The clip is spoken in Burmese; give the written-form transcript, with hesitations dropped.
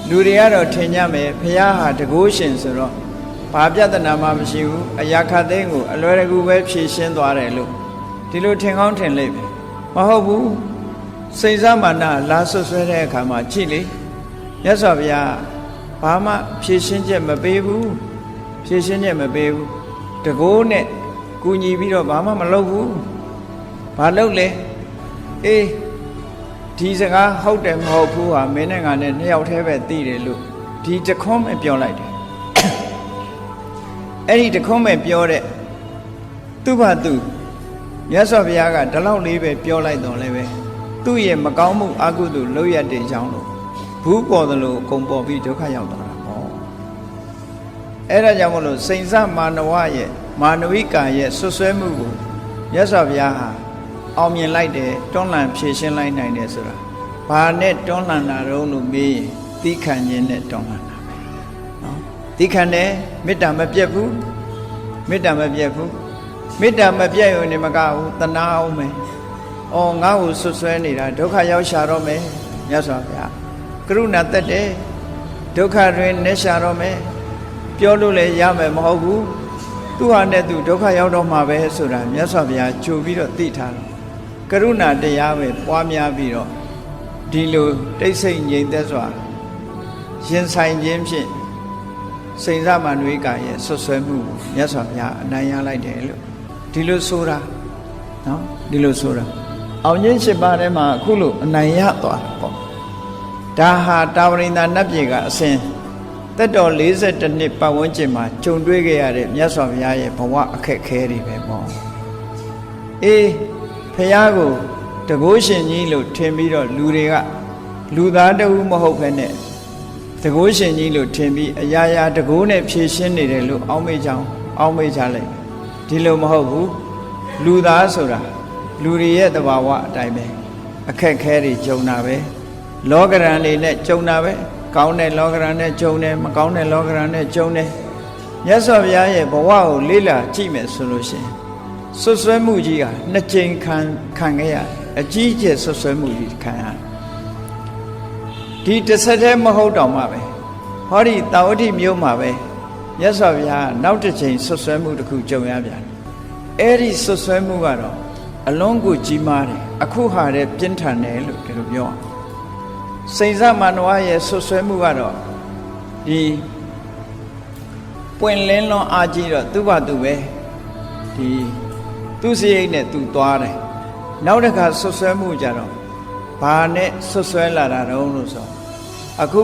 လူတွေကတော့ထင်ကြမယ်ဘုရားဟာတကုရှင်ဆိုတော့ဘာပြဿနာမှမရှိဘူးအရာခတ်သိမ်းကိုအလွယ်တကူပဲဖြေရှင်းသွားတယ်လို့ဒီလိုထင်ကောင်းထင်လိမ့်မယ်မဟုတ်ဘူးစိတ်စားမာနလာဆွဆွဲတဲ့အခါမှာကြည့်လေမြတ်စွာဘုရားဘာမှဖြေရှင်းချက်မပေးဘူးဖြေရှင်းချက်မပေးဘူးတကိုးနဲ့ကူညီပြီးတော့ဘာမှမလုပ်ဘူးဘာလုပ်လဲအေးဒီစကားဟုတ်တယ်မဟုတ်ဘူးဟာမင်းနဲ့ငါနဲ့နှစ်ယောက်တည်းပဲသိတယ်လို့ဒီတခွန်းပဲပြောလိုက်တယ်အဲ့ဒီတခွန်းပဲပြောတဲ့သူ့ဘာသူမြတ်စွာဘုရားကဒီလောက်လေးပဲပြောလိုက်တော့လည်းပဲသူ့ရဲ့မကောင်းမှုအကုသိုလ်လုပ်ရတဲ့အကြောင်းလို့ဘူးပေါ်သလိုအကုန်ပေါ်ပြီးဒုက္ခရောက်သွားတာပေါ့အဲ့ဒါကြောင့်မလို့စိန်စမာနဝရဲ့မာနဝိကာရဲ့ဆွဆွဲမှုကိုမြတ်စွာဘုရားဟာအောင်မြင်လိုက်တယ်တွန်းလှန်ဖြည့်ရှင်းလိုက်နိုင်တယ်ဆိုတာဘာနဲ့တွန်းလှန်တာတော့လို့မေးရင်သီးခံခြင်းနဲ့တွန်းလှန်တာပဲနော်သီးခံတယ်မေတ္တာမပြတ်ဘူးမေတ္တာမပြတ်ဘူးမေတ္တာမပြတ်ရုံနဲ့မကဘူးတနာအောင်မယ်အော်ငါ့ကိုဆွဆွဲနေတာဒုက္ခရောက်ရှာတော့မယ်မြတ်စွာဘုရားကရုဏာတက်တယ်ဒုက္ခတွင်နဲ့ရှာတော့မယ်ပြောလို့လည်းရမယ်မဟုတ်ဘူးသူဟာနဲ့သူဒုက္ခရောက်တော့မှာပဲဆိုတာမြတ်စွာဘုရားကြိုပြီးတော့သိထားတယ်ကရုဏာတရားပဲပွားများပြီးတော့ဒီလိုတိတ်ဆိတ်ငြိမ်သက်စွာရင်ဆိုင်ခြင်းဖြင့်စိန်စမာနဝိကာရဲ့ဆွဆွဲမှုမြတ်စွာဘုရားအနိုင်ရလိုက်တယ်လို့ဒီလိုဆိုတာနော်ဒီလိုဆိုတာအောင်ခြင်း၈ပါးထဲမှာအခုလို့အနိုင်ရသွားတာပေါ့ဒါဟာတာဝရိန္ဒနတ်ပြည်ကအစဉ်သက်တော်42နှစ်ပတ်ဝန်းကျင်မှာကြုံတွေ့ခဲ့ရတဲ့မြတ်စွာဘုရားရဲ့ဘဝအခက်ခဲတွေပဲပေါ့အေးဘုရားကိုတကုရှင်ကြီးလို့ထင်ပြီးတော့လူတွေကလူသားတဦးမဟုတ်ဘဲနဲ့တကုရှင်ကြီးလို့ထင်ပြီးအရာရာတကုနဲ့ဖြည့်ရှင်းနေတယ်လို့အောက်မေ့ကြလိုက်ဒီလိုမဟုတ်ဘူးလူသားဆိုတာလူတွေရဲ့သဘာဝအတိုင်းပဲအခက်ခဲတွေကြုံတာပဲလောကရန်တွေနဲ့ကြုံတာပဲကောင်းတဲ့လောကရန်နဲ့ကြုံတယ်မကောင်းတဲ့လောကရန်နဲ့ကြုံတယ်မြတ်စွာဘုရားရဲ့ဘဝကိုလေ့လာကြည့်မယ်ဆိုလို့ရှိရင်ဆွဆွဲမှုကြီးကနှစ်ကြိမ်ခံခဲ့ရအကြီးအကျယ်ဆွဆွဲမှုကြီးခံရဒီတစ်ဆက်တည်းမဟုတ်တော့မှပဲဟောဒီတာဝတိမြို့မှာပဲမြတ်စွာဘုရားနောက်တစ်ချိန်ဆွဆွဲမှုတစ်ခုကြုံရပြန်အဲ့ဒီဆွဆွဲမှုကတော့အလွန်ကိုကြီးမားတယ်အခုဟာတဲ့ပြင်းထန်တယ်လို့ဒီလိုပြောအောင်စိန်စမာနဝရဲ့ဆွဆွဲမှုကတော့ဒီပွင့်လင်းလွန်အားကြီးတော့သူ့ဘာသူပဲဒီသူ့စရိတ်နဲ့သူသွားတယ်နောက်တစ်ခါဆွဆွဲမှုကြတော့ဘာနဲ့ဆွဆွဲလာတာတော့လို့ဆိုအခု